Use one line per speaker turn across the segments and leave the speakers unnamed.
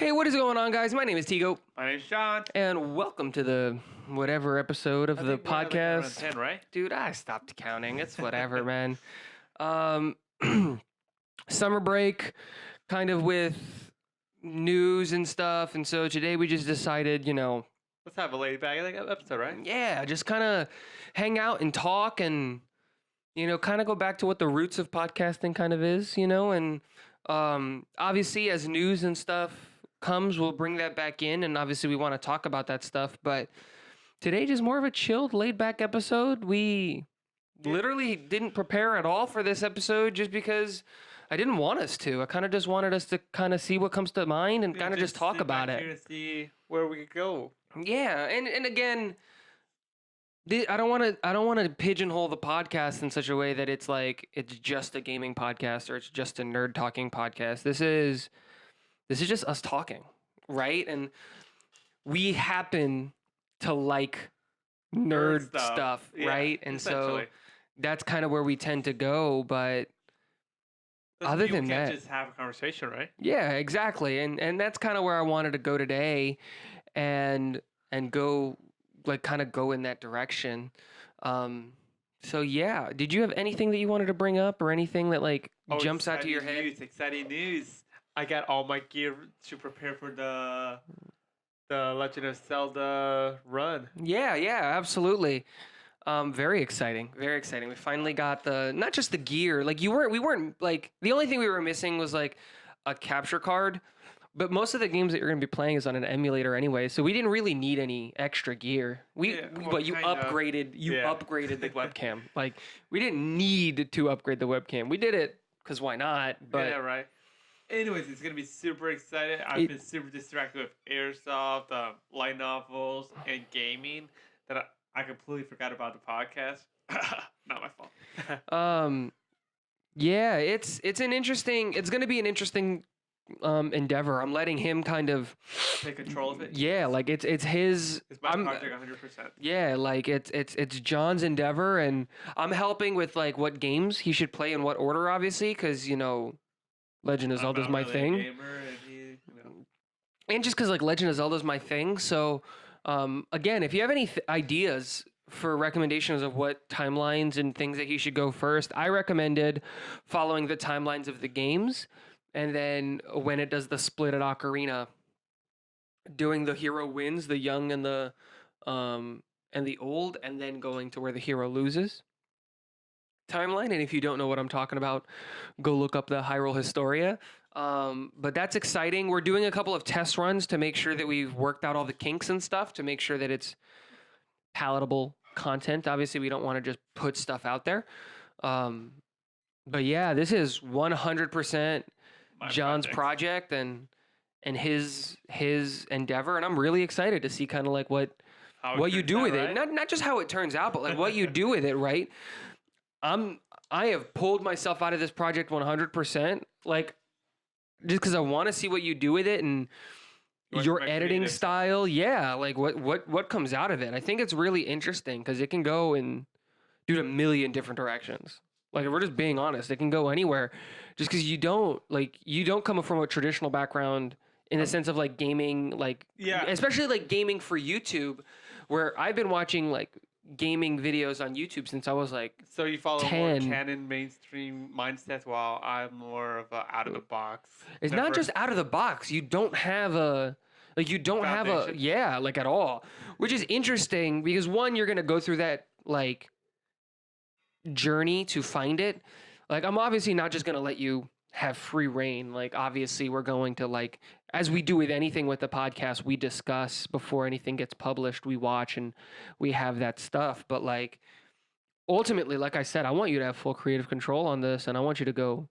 Hey, what is going on, guys? My name is Tigo,
My name's Sean.
and welcome to the whatever episode of the
think we're at, like, around
podcast.
10, right?
Dude, I stopped counting. It's whatever, man. Um, Summer break, kind of with news and stuff, and so today we just decided,
Let's have a laid back episode, right?
yeah, just kind of hang out and talk and kind of go back to what the roots of podcasting kind of is, and obviously as news and stuff comes, we'll bring that back in, and obviously we want to talk about that stuff, but today just more of a chilled, laid back episode. We literally didn't prepare at all for this episode just because I didn't want us to. I kind of just wanted us to kind of see what comes to mind and kind of just talk
sit
about
back
it.
here to see where we could go.
Yeah, and again, I don't want to pigeonhole the podcast in such a way that it's like it's just a gaming podcast or it's just a nerd talking podcast. This is just us talking, right? And we happen to like nerd stuff,
Yeah,
right? And so
essentially.
that's kind of where we tend to go, but other
People
than
can't
that,
just have a conversation, right?
yeah, exactly. And that's kind of where I wanted to go today and go like kind of go in that direction. So yeah, did you have anything that you wanted to bring up or anything that like jumps out to your head?
Exciting news! I got all my gear to prepare for the Legend of Zelda run.
Yeah, absolutely. Very exciting. Very exciting. We finally got not just the gear. Like we weren't like the only thing we were missing was like a capture card. But most of the games that you're going to be playing is on an emulator anyway, so we didn't really need any extra gear. But you upgraded the webcam. Like we didn't need to upgrade the webcam. We did it because why not? But
yeah, right. Anyways, it's gonna be super excited. I've been super distracted with airsoft, light novels, and gaming that I completely forgot about the podcast. Not my fault.
Yeah, it's going to be an interesting endeavor. I'm letting him kind of
take control of it.
Yeah, like it's his.
It's my project 100%.
Yeah, like it's John's endeavor, and I'm helping with like what games he should play in what order, obviously, because Legend of Zelda's my thing. And just because like Legend of Zelda's my thing. So again, if you have any ideas for recommendations of what timelines and things that he should go first, I recommended following the timelines of the games. And then when it does the split at Ocarina, doing the hero wins, the young and the old, and then going to where the hero loses timeline. And if you don't know what I'm talking about, go look up the Hyrule Historia. But that's exciting. We're doing a couple of test runs to make sure that we've worked out all the kinks and stuff to make sure that it's palatable content. Obviously, we don't want to just put stuff out there. But yeah, this is 100% John's project and his endeavor, and I'm really excited to see kind of like what you do with it. Not just how it turns out, but like what you do with it, right? I have pulled myself out of this project 100%, like just because I want to see what you do with it and your editing style. Yeah, like what comes out of it. I think it's really interesting because it can go in a million different directions. Like if we're just being honest, it can go anywhere. Just because you don't come from a traditional background in the sense of like gaming, like especially like gaming for YouTube, where I've been watching like gaming videos on YouTube since I was like
so you follow
10.
more canon mainstream mindsets while I'm more of a out of the box.
It's not just out of the box. You don't have a like at all, which is interesting because one, you're gonna go through that like journey to find it. Like I'm obviously not just gonna let you have free reign. Like obviously we're going to like, as we do with anything with the podcast, we discuss before anything gets published, we watch and we have that stuff. But like ultimately, like I said, I want you to have full creative control on this and I want you to go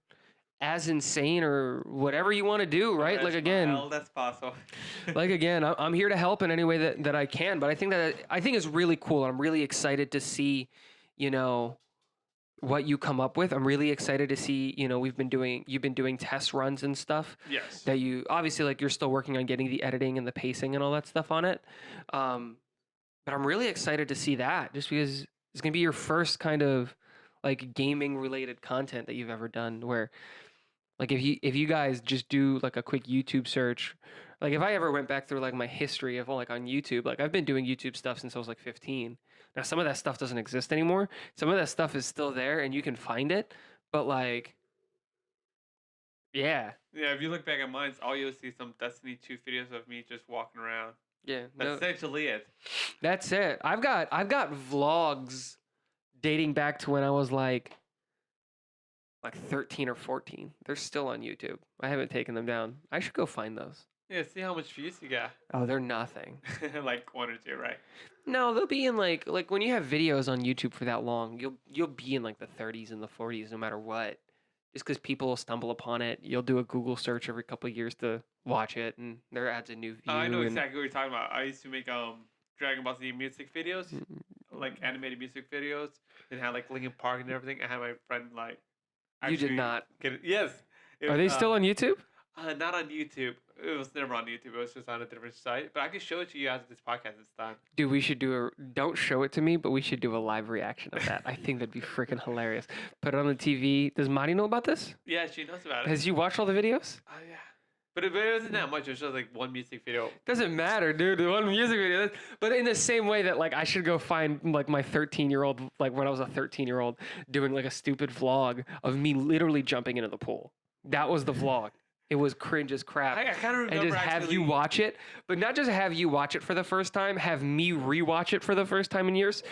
as insane or whatever you want to do, right? Like again,
that's possible.
like again, I'm here to help in any way that I can. But I think it's really cool. I'm really excited to see, what you come up with. I'm really excited to see, you've been doing test runs and stuff.
Yes.
That you obviously like you're still working on getting the editing and the pacing and all that stuff on it. But I'm really excited to see that just because it's going to be your first kind of like gaming related content that you've ever done where like if you guys just do like a quick YouTube search Like if I ever went back through like my history of like on YouTube, like I've been doing YouTube stuff since I was like 15. Now some of that stuff doesn't exist anymore. Some of that stuff is still there and you can find it, but like yeah.
Yeah, if you look back at mine, all you'll see some Destiny 2 videos of me just walking around.
Yeah,
That's
no,
essentially it.
that's it. I've got vlogs dating back to when I was like 13 or 14. They're still on YouTube. I haven't taken them down. I should go find those.
Yeah, see how much views you got.
Oh, they're nothing.
Like 1 or 2, right?
No, they'll be in like when you have videos on YouTube for that long, you'll be in like the 30s and the 40s no matter what. Just because people will stumble upon it, you'll do a Google search every couple of years to watch it, and there adds a new view.
I know
and-
exactly what you're talking about. I used to make Dragon Ball Z music videos, like animated music videos, and had like Linkin Park and everything. I had my friend like.
You did
actually
not.
Get it. Yes. It
Are
was,
they still on YouTube?
Not on YouTube. It was never on YouTube. It was just on a different site. But I can show it to you after this podcast is done.
Dude, we should do a. Don't show it to me, but we should do a live reaction of that. I think that'd be freaking hilarious. Put it on the TV. Does Mari know about this?
Yeah, she knows about it.
Has you watched all the videos?
Oh yeah. But it wasn't that much. It was just like one music video.
Doesn't matter, dude. The one music video. But in the same way that like I should go find like my 13-year-old, like when I was a 13-year-old, doing like a stupid vlog of me literally jumping into the pool. That was the vlog. It was cringe as crap.
I kind of remember
And just have you watch it, but not just have you watch it for the first time, have me rewatch it for the first time in years,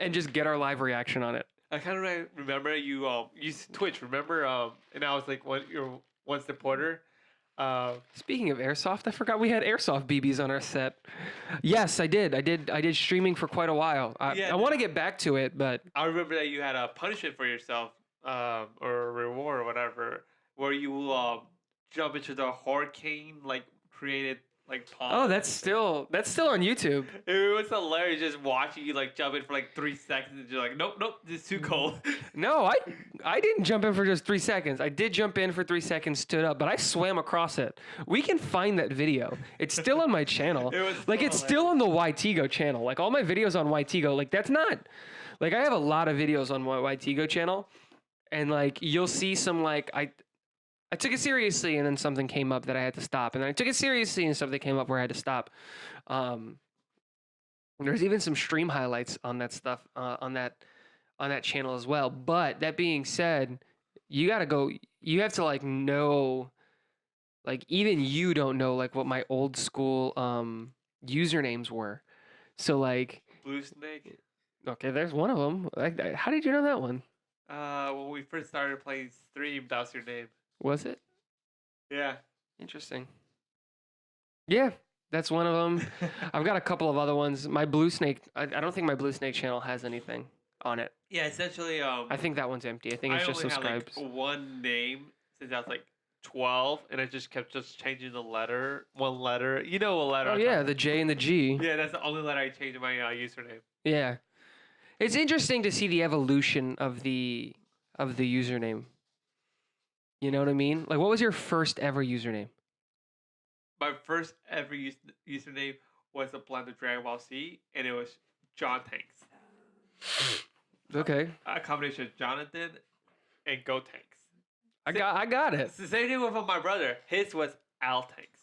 and just get our live reaction on it.
I kind of remember you used Twitch. Remember? And I was like, your one supporter.
Speaking of airsoft, I forgot we had airsoft BBs on our set. Yes, I did. I did streaming for quite a while.
Yeah,
I want to get back to it, but
I remember that you had a punishment for yourself, or a reward or whatever, where you jump into the hurricane like created like pond.
oh, that's still on YouTube.
It was hilarious just watching you like jump in for like 3 seconds and you're like, nope, this is too cold.
No, I didn't jump in for just 3 seconds. I did jump in for 3 seconds, stood up, but I swam across it. We can find that video. It's still on my channel.
It was
like
so
it's still on the YTGO channel. Like all my videos on YTGO, like that's not like I have a lot of videos on my YTGO channel, and like you'll see some like I took it seriously, and then something came up that I had to stop, and then I took it seriously, and something came up where I had to stop. There's even some stream highlights on that stuff on that channel as well. But that being said, you gotta go. You have to like know, like even you don't know like what my old school usernames were. So like,
Blue Snake.
okay, there's one of them. How did you know that one?
When we first started playing Stream, that was your name.
Was it?
Yeah.
Interesting. Yeah, that's one of them. I've got a couple of other ones. My Blue Snake, I don't think my Blue Snake channel has anything on it.
Yeah, essentially.
I think that one's empty. I think it's just
only
subscribes.
had like one name since I was like 12, and I just kept changing the letter, one letter. You know what letter?
Oh
I'm
yeah,
talking-
the J and the G.
Yeah, that's the only letter I changed in my username.
Yeah. It's interesting to see the evolution of the username. You know what I mean? Like, what was your first ever username?
My first ever username was a blend of Dragon Ball Z, and it was John Tanks.
Okay,
A combination of Jonathan and Go Tanks.
I got it.
It's the same thing with my brother. His was Al Tanks.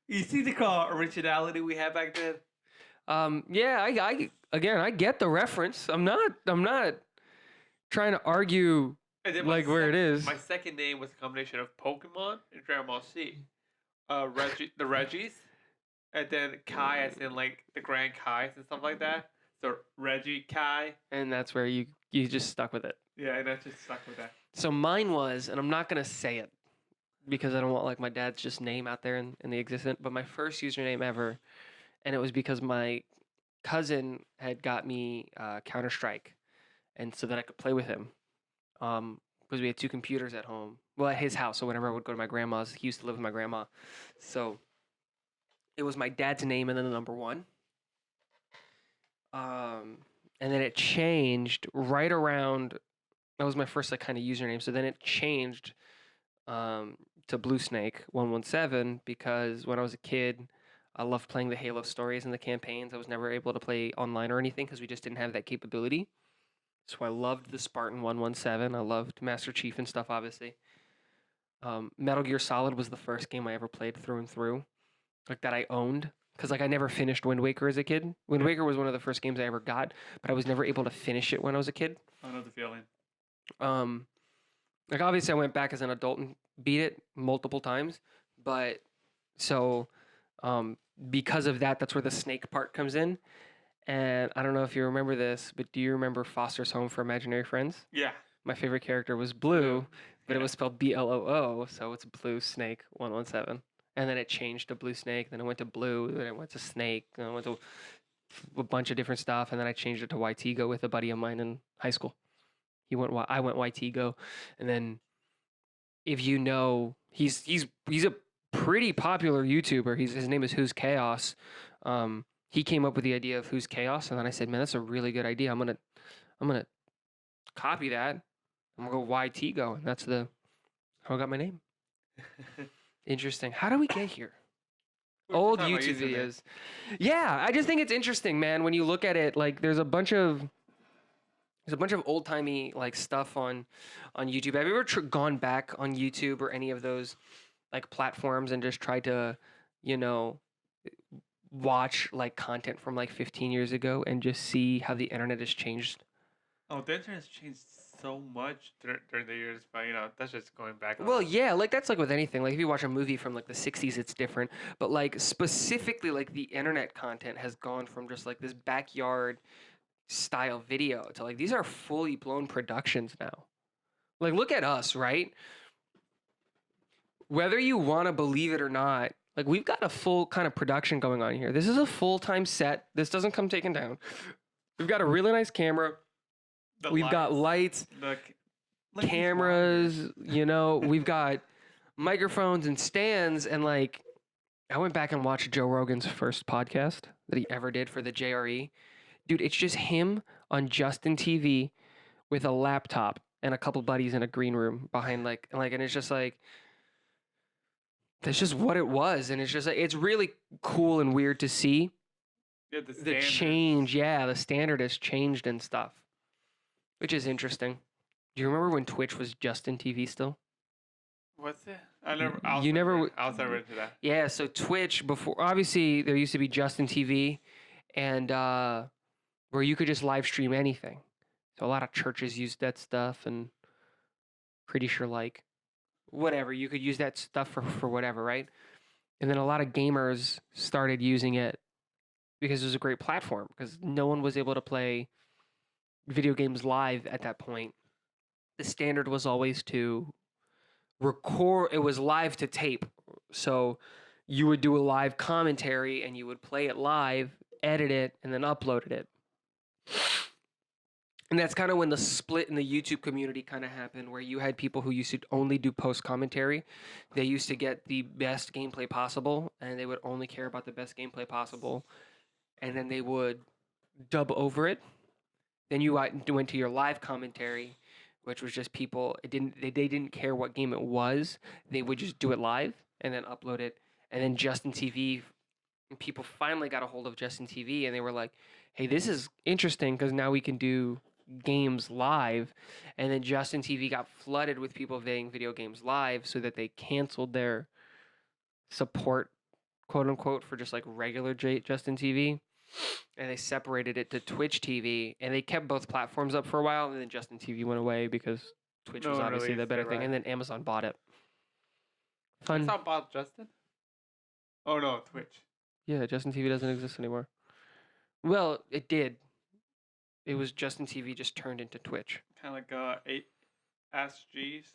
You see the originality we had back then?
Yeah, I get the reference. I'm not trying to argue
And then
like where it is.
My second name was a combination of Pokemon and Dragon Ball Z. The Reggies, and then Kai as in like the Grand Kais and stuff like that. So Reggie Kai.
And that's where you just stuck with it.
Yeah, and I just stuck with that.
So mine was, and I'm not gonna say it because I don't want like my dad's just name out there in the existence, but my first username ever, and it was because my cousin had got me Counter-Strike, and so that I could play with him. Because we had 2 computers at home. Well, at his house. So whenever I would go to my grandma's, he used to live with my grandma. So it was my dad's name and then the number 1. And then it changed right around. That was my first like kind of username. So then it changed to Blue Snake 117 because when I was a kid, I loved playing the Halo stories and the campaigns. I was never able to play online or anything because we just didn't have that capability. So I loved the Spartan 117. I loved Master Chief and stuff, obviously. Metal Gear Solid was the first game I ever played through and through, like that I owned. Because like I never finished Wind Waker as a kid. Wind
Yeah.
Waker was one of the first games I ever got, but I was never able to finish it when I was a kid.
I know the feeling.
Um, like obviously I went back as an adult and beat it multiple times, but so um, because of that, that's where the snake part comes in. And I don't know if you remember this, but do you remember Foster's Home for Imaginary Friends?
Yeah.
My favorite character was Blue, but it
Yeah.
was spelled Bloo, so it's Blue Snake 117. And then it changed to Blue Snake, then it went to Blue, then it went to Snake, then it went to a bunch of different stuff, and then I changed it to YT Go with a buddy of mine in high school. I went YT Go, and then if you know, he's a pretty popular YouTuber. His name is Who's Chaos. He came up with the idea of Who's Chaos, and then I said, man, that's a really good idea. I'm gonna copy that. I'm gonna go YT Go, and that's how I got my name. Interesting. How do we get here? Old YouTube videos. Yeah, I just think it's interesting, man. When you look at it, like there's a bunch of old timey like stuff on YouTube. Have you ever gone back on YouTube or any of those like platforms and just tried to, you know, watch like content from like 15 years ago and just see how the internet has changed?
Oh, the internet has changed so much during the years, but that's just going back.
Well, yeah, like that's like with anything. Like if you watch a movie from like the 60s, it's different. But like specifically like the internet content has gone from just like this backyard style video to like these are fully blown productions now. Like look at us, right? Whether you want to believe it or not, like we've got a full kind of production going on here. This is a full-time set. This doesn't come taken down. We've got a really nice camera. We've got lights, cameras, we've got microphones and stands. And like, I went back and watched Joe Rogan's first podcast that he ever did for the JRE. Dude, it's just him on Justin TV with a laptop and a couple buddies in a green room behind and it's just like, that's just what it was. And it's just like, it's really cool and weird to see the change. Yeah, the standard has changed and stuff, which is interesting. Do you remember when Twitch was Justin TV still?
What's it?
I was
never into that.
Yeah, so Twitch before, obviously there used to be Justin TV, and where you could just live stream anything. So a lot of churches used that stuff, and pretty sure like whatever you could use that stuff for whatever, right? And then a lot of gamers started using it because it was a great platform because no one was able to play video games live at that point. The standard was always to record. It was live to tape. So you would do a live commentary and you would play it live, edit it, and then uploaded it. And that's kind of when the split in the YouTube community kind of happened, where you had people who used to only do post commentary. They used to get the best gameplay possible, and they would only care about the best gameplay possible. And then they would dub over it. Then you went to your live commentary, which was just people. They didn't care what game it was. They would just do it live and then upload it. And then Justin TV, people finally got a hold of Justin TV, and they were like, "Hey, this is interesting because now we can do games live." And then Justin TV got flooded with people playing video games live, so that they canceled their support, quote unquote, for just like regular Justin TV. And they separated it to Twitch TV, and they kept both platforms up for a while, and then Justin TV went away because Twitch was obviously the better thing, and then Amazon bought it. Fun.
Amazon bought Justin? Oh no, Twitch.
Yeah, Justin TV doesn't exist anymore. Well, it did. It was Justin TV just turned into Twitch.
Kind of like Ask Jeeves.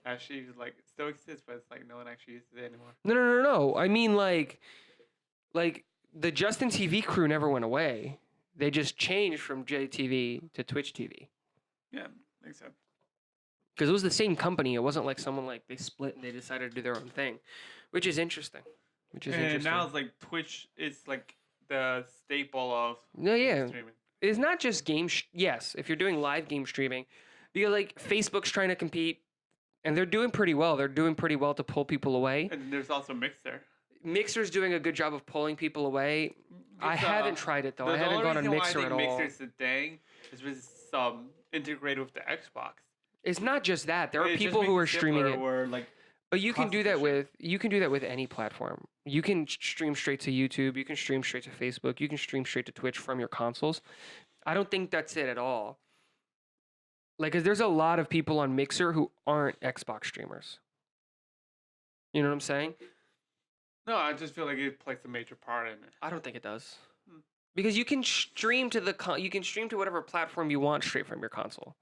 Ask Jeeves like it still exists, but it's like no one actually uses it anymore.
No. I mean like the Justin TV crew never went away. They just changed from JTV to Twitch TV.
Yeah, makes sense.
Because it was the same company. It wasn't like someone like they split and they decided to do their own thing, which is interesting.
And now it's like Twitch is like the staple of
streaming. It's not just yes, if you're doing live game streaming, because like Facebook's trying to compete, and they're doing pretty well. They're doing pretty well to pull people away.
And there's also Mixer.
Mixer's doing a good job of pulling people away. I haven't tried it though. I haven't gone on Mixer at all.
Mixer's the thing is integrated with the Xbox.
It's not just that. There are
It just
people
makes
who
it
are streaming
simpler
it.
where, like,
But you can
cost
do that
efficient.
with any platform. You can stream straight to YouTube. You can stream straight to Facebook. You can stream straight to Twitch from your consoles. I don't think that's it at all. Like, 'cause there's a lot of people on Mixer who aren't Xbox streamers. You know what I'm saying?
No, I just feel like it plays a major part in it.
I don't think it does.
Hmm.
Because you can stream to you can stream to whatever platform you want straight from your console.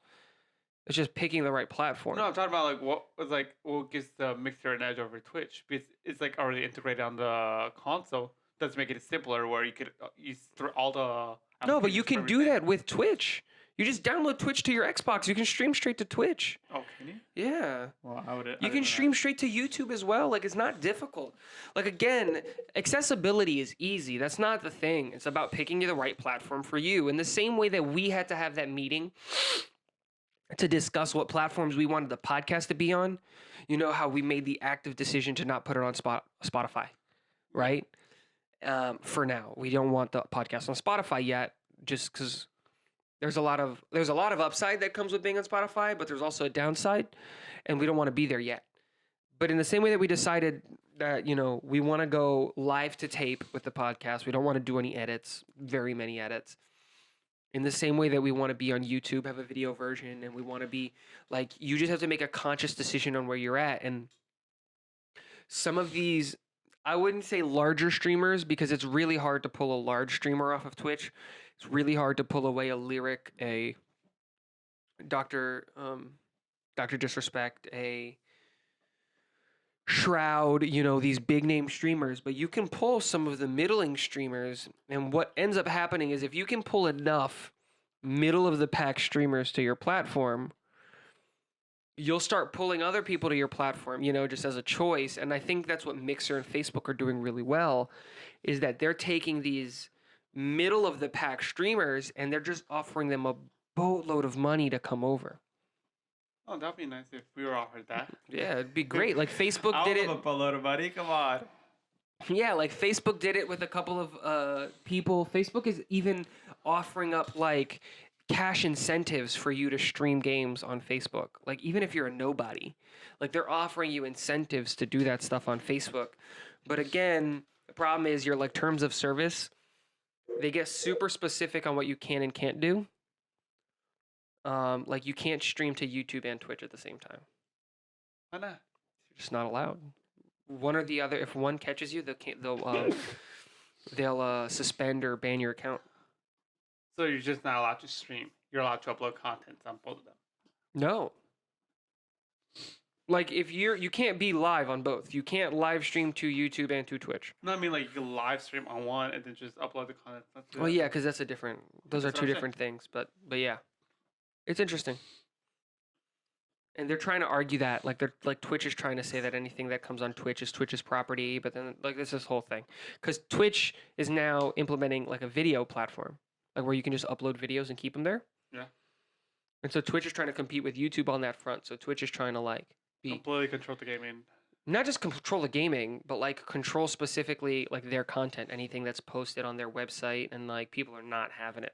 It's just picking the right platform.
No, I'm talking about what gives the Mixer an edge over Twitch, because it's like already integrated on the console. Does make it simpler where you could use all the
No, but you
applications for
can do
everything.
that with Twitch. You just download Twitch to your Xbox. You can stream straight to Twitch.
Oh, can you?
Yeah.
Well, I would.
You can stream straight to YouTube as well. Like, it's not difficult. Like, again, accessibility is easy. That's not the thing. It's about picking the right platform for you. In the same way that we had to have that meeting to discuss what platforms we wanted the podcast to be on, you know how we made the active decision to not put it on Spotify, right? For now, we don't want the podcast on Spotify yet, just because there's a lot of upside that comes with being on Spotify, but there's also a downside, and we don't want to be there yet. But in the same way that we decided that, you know, we want to go live to tape with the podcast, we don't want to do any edits, very many edits. In the same way that we want to be on YouTube, have a video version, and we want to be like, you just have to make a conscious decision on where you're at. And some of these, I wouldn't say larger streamers, because it's really hard to pull a large streamer off of Twitch. It's really hard to pull away a Lyric, a Dr. Disrespect, a Shroud, you know, these big name streamers, but you can pull some of the middling streamers. And what ends up happening is if you can pull enough middle of the pack streamers to your platform, you'll start pulling other people to your platform, you know, just as a choice. And I think that's what Mixer and Facebook are doing really well, is that they're taking these middle of the pack streamers and they're just offering them a boatload of money to come over.
Oh, that'd be nice if we were offered that.
Yeah, it'd be great. Like Facebook did it.
I'll have a boatload of money. Come on.
Yeah, like Facebook did it with a couple of people. Facebook is even offering up like cash incentives for you to stream games on Facebook. Like, even if you're a nobody, like, they're offering you incentives to do that stuff on Facebook. But again, the problem is your like terms of service, they get super specific on what you can and can't do. Like, you can't stream to YouTube and Twitch at the same time.
Why not?
You're just not allowed. One or the other. If one catches you, they'll suspend or ban your account.
So you're just not allowed to stream. You're allowed to upload content on both of them.
No. Like, if you can't be live on both. You can't live stream to YouTube and to Twitch.
No, I mean, like, you can live stream on one and then just upload the content.
Well, yeah, because that's a different. Those are
That's what
two
I'm saying.
different things. But yeah, it's interesting. And they're trying to argue that, like, they're like Twitch is trying to say that anything that comes on Twitch is Twitch's property. But then, like, this whole thing, because Twitch is now implementing like a video platform, like where you can just upload videos and keep them there.
Yeah.
And so Twitch is trying to compete with YouTube on that front. So Twitch is trying to like
Completely control the gaming.
not just control the gaming, but like control specifically like their content, anything that's posted on their website, and like people are not having it.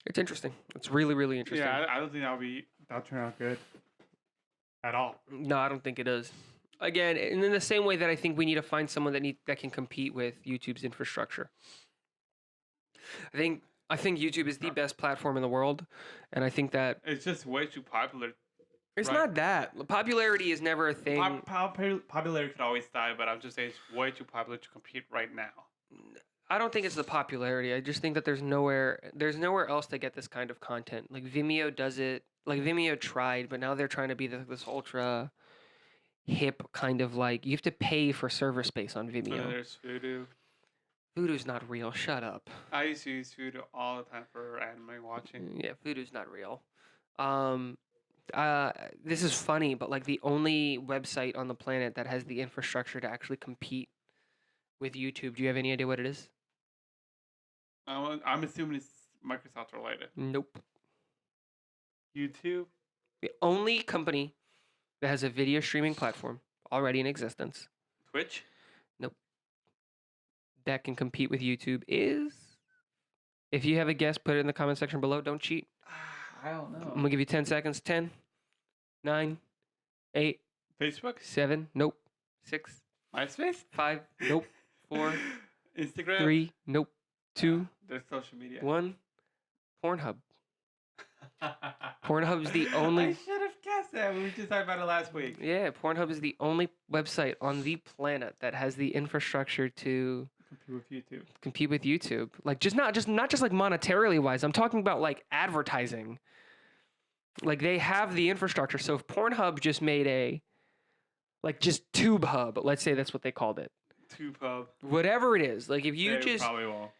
It's interesting. It's really, really interesting.
Yeah, I don't think that'll turn out good at all.
No, I don't think it is. Again, and in the same way that I think we need to find someone that can compete with YouTube's infrastructure. I think YouTube is the best platform in the world, and I think that
It's just way too popular.
it's
Right.
not that popularity is never a thing.
Popularity could always die, but I'm just saying it's way too popular to compete right now.
I don't think it's the popularity. I just think that there's nowhere else to get this kind of content. Like Vimeo does it. Like Vimeo tried, but now they're trying to be this ultra hip kind of like you have to pay for server space on
And
Vimeo.
there's Voodoo.
Voodoo's not real. Shut up.
I used to use Voodoo all the time for anime watching.
Yeah, Voodoo's not real. This is funny, but like the only website on the planet that has the infrastructure to actually compete with YouTube. Do you have any idea what it is?
I'm assuming it's Microsoft related.
Nope.
YouTube.
The only company that has a video streaming platform already in existence
Twitch.
that can compete with YouTube is. If you have a guess, put it in the comment section below. Don't cheat.
I don't know.
I'm gonna give you 10 seconds. 10, 9, 8,
Facebook?
7, nope. 6,
MySpace?
5, nope. 4,
Instagram?
3, nope. 2,
There's social media.
1. Pornhub. Pornhub's the only.
I should have guessed that. We were just talking about it last week.
Yeah, Pornhub is the only website on the planet that has the infrastructure to
Compete with YouTube.
compete with YouTube. Like not just like monetarily wise. I'm talking about like advertising. Like they have the infrastructure. So if Pornhub just made just TubeHub, let's say that's what they called it.
TubeHub.
Whatever it is, like if you
They
just
probably won't.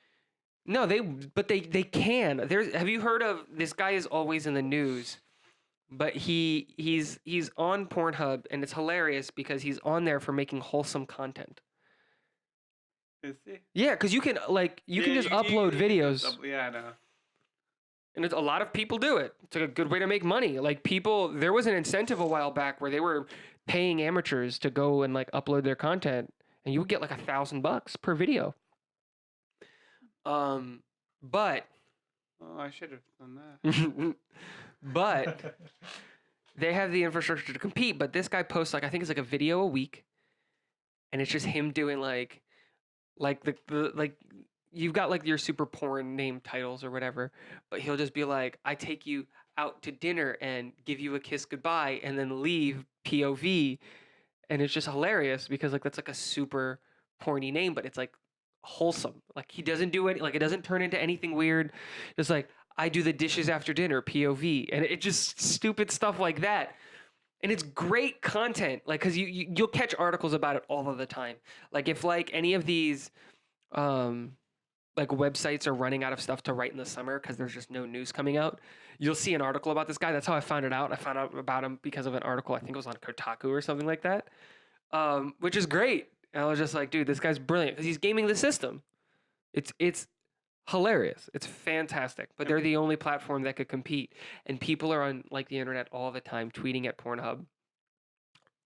no, they can. Have you heard of this guy is always in the news, but he's on Pornhub and it's hilarious because he's on there for making wholesome content.
Is he?
Yeah, because you can just upload videos.
Yeah, I know.
And a lot of people do it. It's like a good way to make money. Like there was an incentive a while back where they were paying amateurs to go and like upload their content, and you would get like $1,000 per video. But
Oh, I should have done that.
but they have the infrastructure to compete. But this guy posts I think it's like a video a week, and it's just him doing like you've got like your super porn name titles or whatever, but he'll just be like, I take you out to dinner and give you a kiss goodbye and then leave POV. And it's just hilarious because like that's like a super porny name, but it's like wholesome. Like he doesn't do it, like it doesn't turn into anything weird. It's like, I do the dishes after dinner, POV. And it just stupid stuff like that. And it's great content, like, because you'll catch articles about it all of the time. Like if like any of these like websites are running out of stuff to write in the summer because there's just no news coming out, you'll see an article about this guy. That's how I found it out. I found out about him because of an article, I think it was on Kotaku or something like that, which is great. And I was just like, dude, this guy's brilliant because he's gaming the system. It's hilarious. It's fantastic. But they're the only platform that could compete. And people are on like the internet all the time tweeting at Pornhub,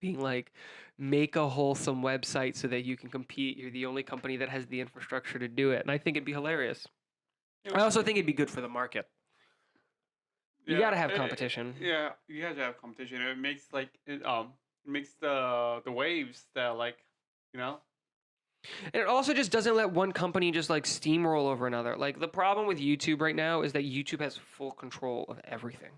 being like, make a wholesome website so that you can compete. You're the only company that has the infrastructure to do it. And I think it'd be hilarious. I also think it'd be good for the market. You gotta have competition.
Yeah, you have to have competition. It makes it makes the waves that like, you know.
And it also just doesn't let one company just like steamroll over another. Like the problem with YouTube right now is that YouTube has full control of everything.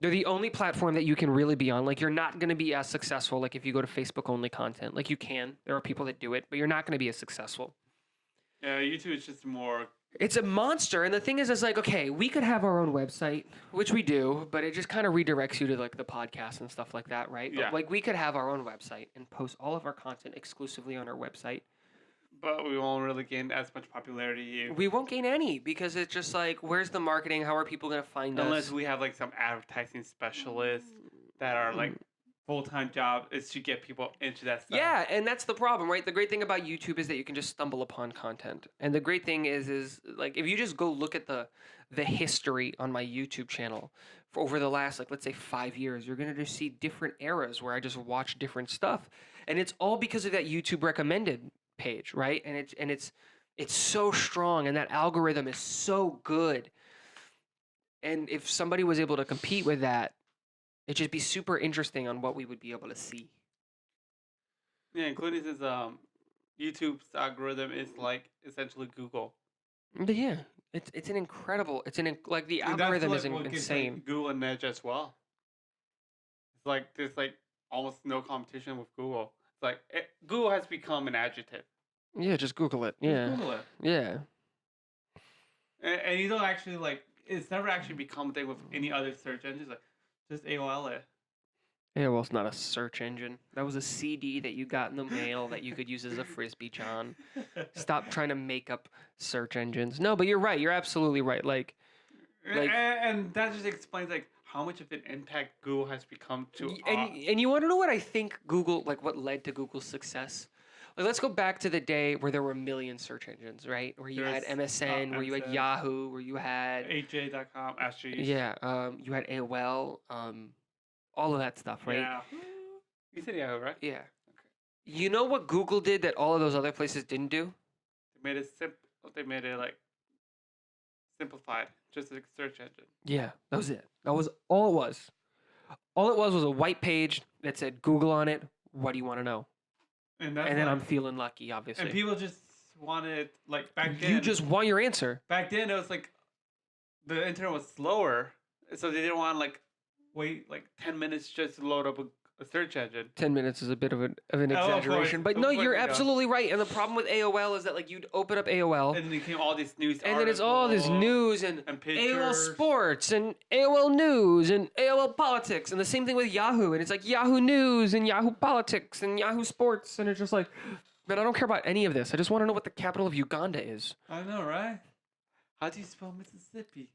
They're the only platform that you can really be on. Like you're not going to be as successful like if you go to Facebook only content. Like you can. There are people that do it, but you're not going to be as successful.
Yeah, YouTube is just more.
It's a monster, and the thing is, it's like, okay, we could have our own website, which we do, but it just kind of redirects you to like the podcast and stuff like that, right?
Yeah.
But, like we could have our own website and post all of our content exclusively on our website.
But we won't really gain as much popularity.
We won't gain any because it's just like, where's the marketing? How are people going to find us?
Unless we have like some advertising specialists that are like full-time job is to get people into that stuff.
Yeah, and that's the problem, right? The great thing about YouTube is that you can just stumble upon content. And the great thing is like if you just go look at the history on my YouTube channel for over the last like let's say 5 years, you're going to just see different eras where I just watch different stuff. And it's all because of that YouTube recommended page, right? And it's so strong and that algorithm is so good. And if somebody was able to compete with that, it'd just be super interesting on what we would be able to see.
Yeah, including this YouTube's algorithm is like essentially Google.
But yeah, it's an incredible. Like the algorithm is insane.
Like Google and Edge as well. It's like there's like almost no competition with Google. It's like Google has become an adjective.
Yeah, just Google it. Yeah,
Just Google it.
Yeah.
And you don't actually like. It's never actually become a thing with any other search engines. Like just AOL it.
AOL's not a search engine. That was a CD that you got in the mail that you could use as a frisbee, John. Stop trying to make up search engines. No, but you're right. You're absolutely right. Like
and that just explains like how much of an impact Google has become to.
And you want to know what I think Google, like what led to Google's success? Like, let's go back to the day where there were a million search engines, right? Where you had MSN, where you had Yahoo, where you had
AJ.com, Ask Jeeves.
Yeah, you had AOL, all of that stuff, right?
Yeah. You said Yahoo, right?
Yeah. Okay. You know what Google did that all of those other places didn't do?
They made it simple. They made it like simplified. just a search engine.
Yeah, that was it. That was all it was. All it was a white page that said Google on it. What do you want to know?
And that's
And then
like,
I'm feeling lucky,
and
obviously.
people just wanted like back then.
You just want your answer.
Back then it was like the internet was slower, so they didn't want like wait like 10 minutes just to load up a search engine.
10 minutes is a bit of an
Oh, of course.
exaggeration, but
Of
no,
course
you're
we know.
absolutely right. And the problem with AOL is that like you'd open up AOL,
And then came all these news
and then it's all this
articles
news and
and
AOL
pictures.
Sports and AOL News and AOL Politics, and the same thing with Yahoo. And it's like Yahoo News and Yahoo Politics and Yahoo Sports, and it's just like, but I don't care about any of this. I just want to know what the capital of Uganda is.
I know, right? How do you spell Mississippi?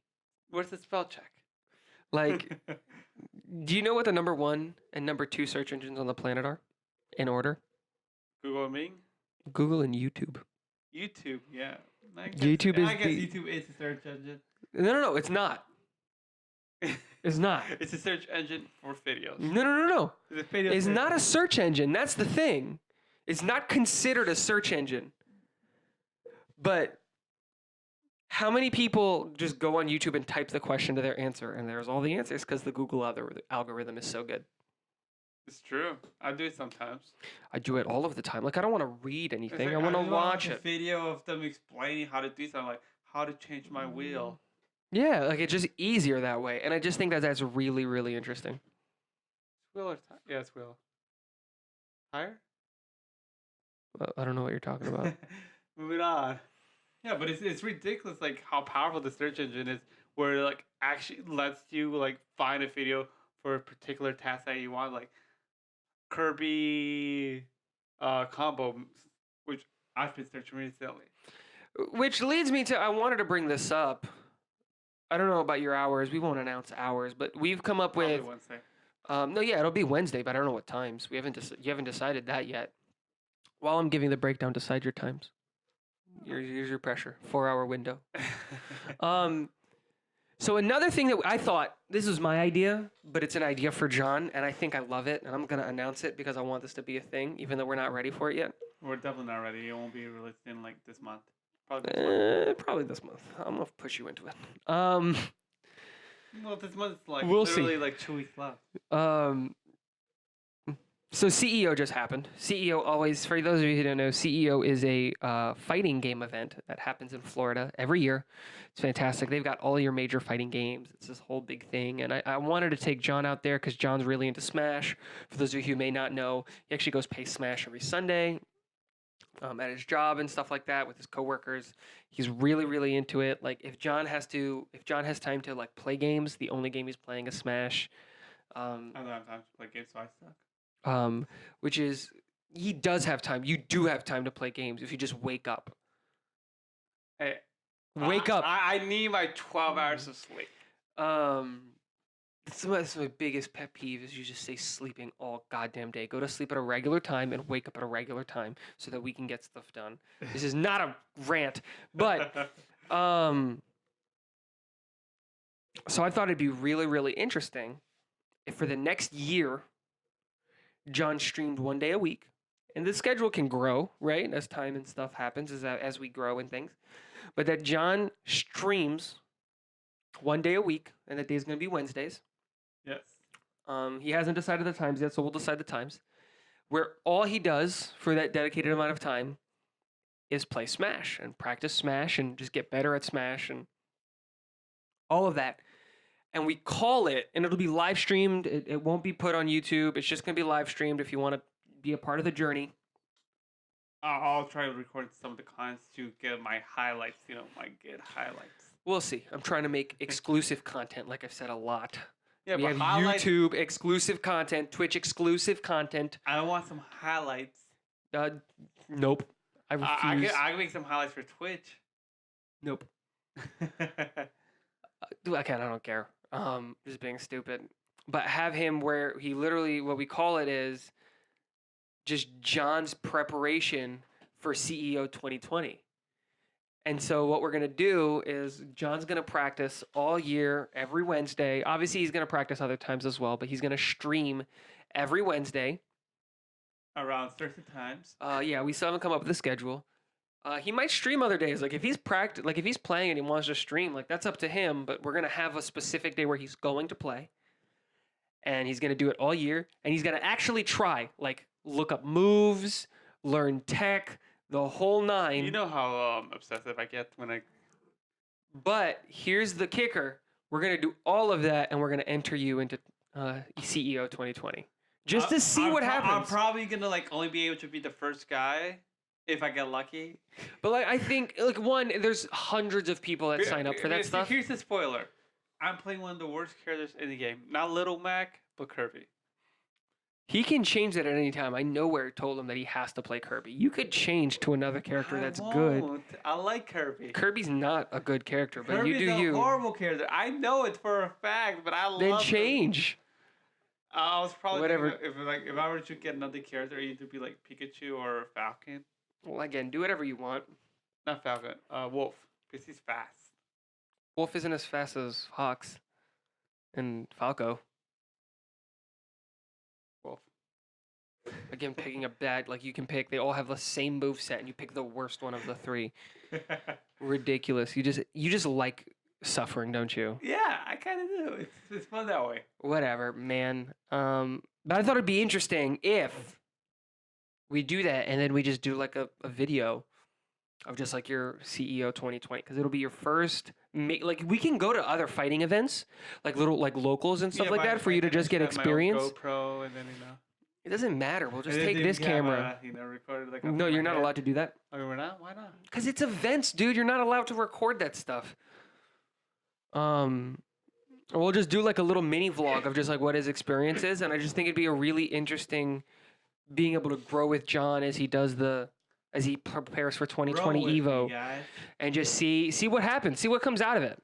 Where's the spell check?
Like, do you know what the number 1 and number 2 search engines on the planet are in order?
Google and Bing?
Google and YouTube.
YouTube, yeah. I guess YouTube is a search engine.
No, it's not. It's not.
It's a search engine for videos.
No.
It's a video
It's
search
not a
engine.
search engine. That's the thing. It's not considered a search engine. But how many people just go on YouTube and type the question to their answer, and there's all the answers because the Google algorithm is so good?
It's true. I do it sometimes.
I do it all of the time. Like, I don't want to read
It's
anything.
like,
I want to
just
watch
a
it.
video of them explaining how to do something, like how to change my wheel.
Yeah, like it's just easier that way. And I just think that that's really, really interesting.
Wheel or tire? Yeah, it's wheel. Tire?
I don't know what you're talking about.
Moving on. Yeah, but it's ridiculous, like how powerful the search engine is, where it like actually lets you like find a video for a particular task that you want, like Kirby combo, which I've been searching recently.
Which leads me to, I wanted to bring this up. I don't know about your hours. We won't announce hours, but we've come up
Probably
with.
Wednesday.
No, yeah, it'll be Wednesday, but I don't know what times. You haven't decided that yet. While I'm giving the breakdown, decide your times. Here's your pressure. 4-hour window. So another thing that I thought, this was my idea, but it's an idea for John, and I think I love it, and I'm gonna announce it because I want this to be a thing, even though we're not ready for it yet.
We're definitely not ready. It won't be released in like this month. Probably this month.
Probably this month. I'm gonna push you into it.
Well, this month's like
We'll see.
literally like 2 weeks left.
So CEO just happened. CEO always, for those of you who don't know, CEO is a fighting game event that happens in Florida every year. It's fantastic. They've got all your major fighting games. It's this whole big thing. And I wanted to take John out there because John's really into Smash. For those of you who may not know, he actually goes play Smash every Sunday at his job and stuff like that with his coworkers. He's really, really into it. Like if John has time to like play games, the only game he's playing is Smash.
I don't have time to play games, so I suck.
Which is, he does have time. You do have time to play games if you just wake up.
Hey,
Wake up.
I need my 12 hours of sleep.
That's my biggest pet peeve is you just stay sleeping all goddamn day. Go to sleep at a regular time and wake up at a regular time so that we can get stuff done. This is not a rant, but so I thought it'd be really, really interesting if for the next year John streamed 1 day a week, and the schedule can grow, right, as time and stuff happens, as we grow and things, but that John streams 1 day a week, and that day is going to be Wednesdays.
Yes.
He hasn't decided the times yet, so we'll decide the times, where all he does for that dedicated amount of time is play Smash and practice Smash and just get better at Smash and all of that. And we call it, and it'll be live streamed. It won't be put on YouTube. It's just going to be live streamed if you want to be a part of the journey.
I'll try to record some of the comments to get my highlights, my good highlights.
We'll see. I'm trying to make exclusive content, like I've said a lot.
Yeah,
We
but
have
highlights,
YouTube exclusive content, Twitch exclusive content.
I want some highlights.
Nope. I refuse.
I can make some highlights for Twitch.
Nope. Okay, I don't care. Just being stupid. But have him where he literally, what we call it is just John's preparation for CEO 2020. And so what we're going to do is John's going to practice all year, every Wednesday. Obviously, he's going to practice other times as well, but he's going to stream every Wednesday.
Around certain times.
Yeah, we still haven't come up with a schedule. He might stream other days. Like if he's if he's playing and he wants to stream, like that's up to him. But we're gonna have a specific day where he's going to play, and he's gonna do it all year, and he's gonna actually try, like look up moves, learn tech, the whole nine.
You know how obsessive I get when I.
But here's the kicker: we're gonna do all of that, and we're gonna enter you into CEO 2020 just to see what happens.
I'm probably gonna like only be able to be the first guy if I get lucky.
But like I think like there's hundreds of people that sign up for that stuff.
Here's the spoiler: I'm playing one of the worst characters in the game. Not Little Mac, but Kirby.
He can change that at any time. I nowhere told him that he has to play Kirby. You could change to another character that's good.
I like Kirby.
Kirby's not a good character, but
Kirby's
you do you.
a horrible character. I know it for a fact, but I love.
Then change.
I was probably
whatever.
If I were to get another character, it'd either be like Pikachu or Falcon.
Well, again, do whatever you want.
Not Falcon. Wolf, because he's fast.
Wolf isn't as fast as Hawks and Falco.
Wolf.
Again, picking a bad, like you can pick, they all have the same move set, and you pick the worst one of the three. Ridiculous. You just like suffering, don't you?
Yeah, I kind of do. It's fun that way.
Whatever, man. But I thought it'd be interesting if we do that, and then we just do like a video of just like your CEO 2020, because it'll be your first. Like we can go to other fighting events, like little like locals and stuff like that, for you to just get experience.
GoPro, and then
it doesn't matter. We'll just take this camera.
Recorded like.
No, you're not allowed to do that.
Oh, we're not. Why not?
Because it's events, dude. You're not allowed to record that stuff. We'll just do like a little mini vlog of just like what his experience is, and I just think it'd be a really interesting being able to grow with John as he prepares for 2020 Evo, and just see what happens, see what comes out of it.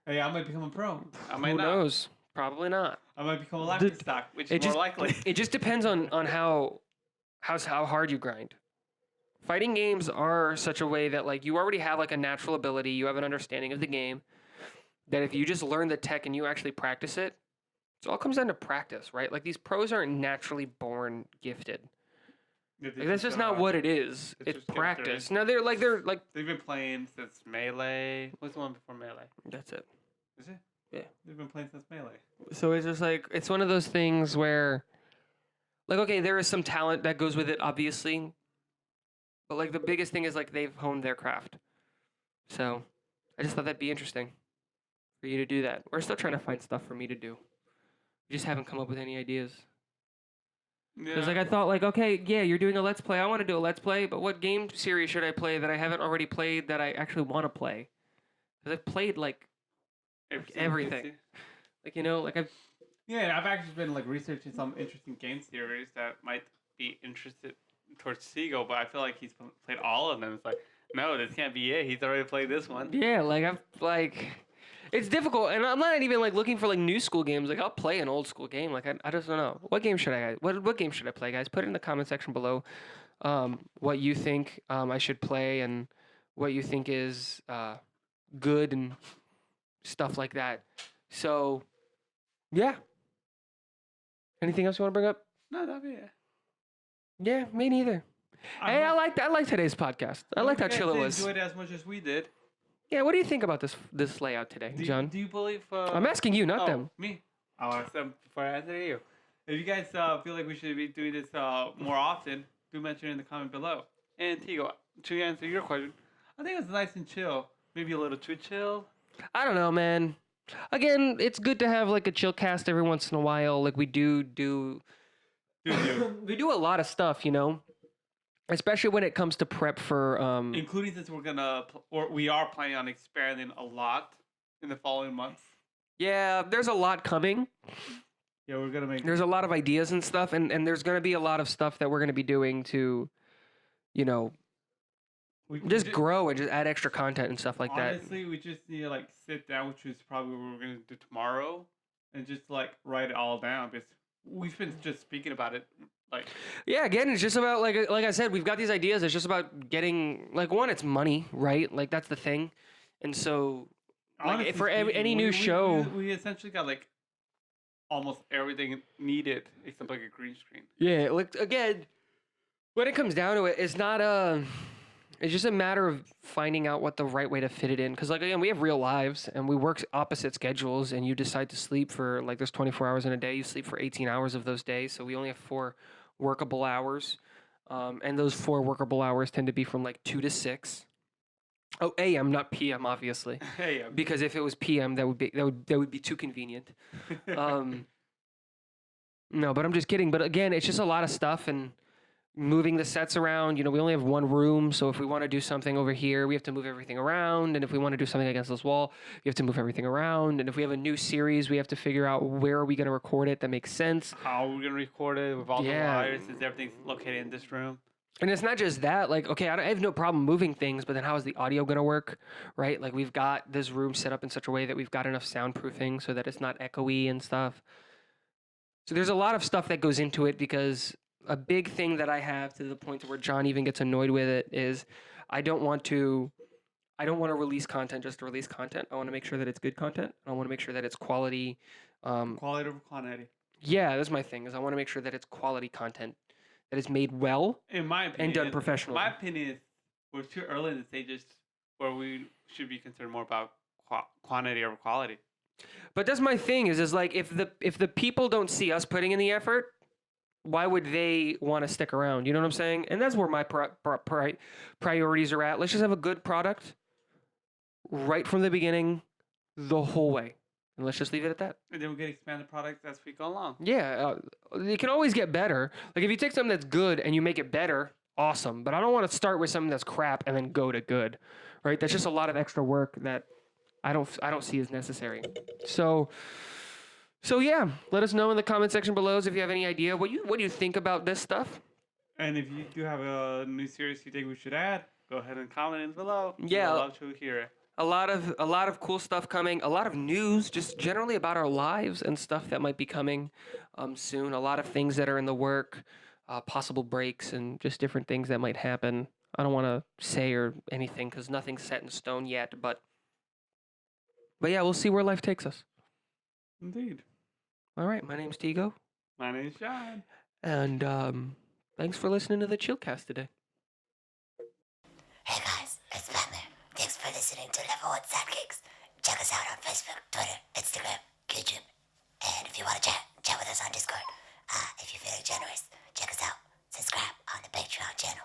Hey, I might become a pro.
Who knows? Probably not.
I might become a laughing stock, which is more likely.
It just depends on how hard you grind. Fighting games are such a way that like you already have like a natural ability, you have an understanding of the game, that if you just learn the tech and you actually practice it, it all comes down to practice, right? Like these pros aren't naturally born gifted. Like, that's just not what it is. It's practice. Now they're like
they've been playing since Melee. What's the one before Melee?
That's it.
Is it?
Yeah.
They've been playing since Melee.
So it's just like it's one of those things where, like, okay, there is some talent that goes with it, obviously, but like the biggest thing is like they've honed their craft. So I just thought that'd be interesting for you to do that. We're still trying to find stuff for me to do. We just haven't come up with any ideas. Because like I thought like, okay, yeah, you're doing a Let's Play. I want to do a Let's Play, but what game series should I play that I haven't already played that I actually want to play? Because I've played like everything. Like, you know, like I've
actually been like researching some interesting game series that might be interested towards Seagull, but I feel like he's played all of them. It's like, no, this can't be it. He's already played this one.
Yeah, like I've like. It's difficult, and I'm not even like looking for like new school games. Like I'll play an old school game. Like I just don't know what game should I what game should I play, guys? Put it in the comment section below. What you think I should play and what you think is good and stuff like that. So yeah. Anything else you want to bring up?
No, that'd be it.
Yeah, me neither. Hey, I like today's podcast. I liked how chill it was.
Enjoyed it as much as we did.
Yeah, what do you think about this layout today, John?
Do you believe...
I'm asking you, not them.
Me. I'll ask them before I answer you. If you guys feel like we should be doing this more often, do mention it in the comment below. And Tigo, to answer your question, I think it was nice and chill. Maybe a little too chill.
I don't know, man. Again, it's good to have like a chill cast every once in a while. Like we do we do a lot of stuff, you know? Especially when it comes to prep for
including since we are planning on expanding a lot in the following months.
Yeah, there's a lot coming.
Yeah, we're gonna make
there's a lot of ideas and stuff, and there's gonna be a lot of stuff that we're gonna be doing to, you know, just grow and just add extra content and stuff like that.
Honestly, we just need to like sit down, which is probably what we're gonna do tomorrow, and just like write it all down because we've been just speaking about it. Like,
yeah, again, it's just about like I said, we've got these ideas. It's just about getting like one, it's money, right? Like that's the thing, and so like, for any new show,
we essentially got like almost everything needed except like a green screen.
Yeah, like again, when it comes down to it, it's not It's just a matter of finding out what the right way to fit it in. Because, like, again, we have real lives and we work opposite schedules, and you decide to sleep for, like, there's 24 hours in a day. You sleep for 18 hours of those days. So we only have 4 workable hours. And those 4 workable hours tend to be from, like, 2 to 6. Oh, AM, not PM, obviously.
Hey,
Because if it was PM, that would be too convenient. No, but I'm just kidding. But again, it's just a lot of stuff and moving the sets around. We only have one room, so if we want to do something over here, we have to move everything around. And if we want to do something against this wall, we have to move everything around. And if we have a new series, we have to figure out where are we going to record it that makes sense.
how are we gonna record it with all the
Yeah.
wires? Is everything located in this room?
And it's not just that. Like, okay, I have no problem moving things, but then how is the audio going to work, right? Like, we've got this room set up in such a way that we've got enough soundproofing so that it's not echoey and stuff. So there's a lot of stuff that goes into it, because a big thing that I have, to the point where John even gets annoyed with it, is I don't want to release content just to release content. I want to make sure that it's good content. I want to make sure that it's quality.
Quality over quantity.
Yeah, that's my thing. Is I want to make sure that it's quality content that is made well
In my opinion,
and done professionally.
My opinion is we're too early in the stages where we should be concerned more about quantity over quality.
But that's my thing. Is like, if the people don't see us putting in the effort, why would they want to stick around? You know what I'm saying? And that's where my priorities are at. Let's just have a good product right from the beginning, the whole way. And let's just leave it at that.
And then we can expand the product as we go along.
Yeah, it can always get better. Like, if you take something that's good and you make it better, awesome. But I don't want to start with something that's crap and then go to good, right? That's just a lot of extra work that I don't see as necessary. So yeah, let us know in the comment section below if you have any idea what do you think about this stuff.
And if you do have a new series you think we should add, go ahead and comment in below.
Yeah.
I'd love to hear it.
A lot of cool stuff coming. A lot of news, just generally about our lives and stuff that might be coming soon. A lot of things that are in the work, possible breaks, and just different things that might happen. I don't want to say or anything because nothing's set in stone yet. But yeah, we'll see where life takes us.
Indeed.
All right, my name's Tigo.
My name's John.
And thanks for listening to the Chillcast today.
Hey guys, it's Batman. Thanks for listening to Level 1 Sidekicks. Check us out on Facebook, Twitter, Instagram, YouTube. And if you want to chat with us on Discord. If you're feeling generous, check us out. Subscribe on the Patreon channel.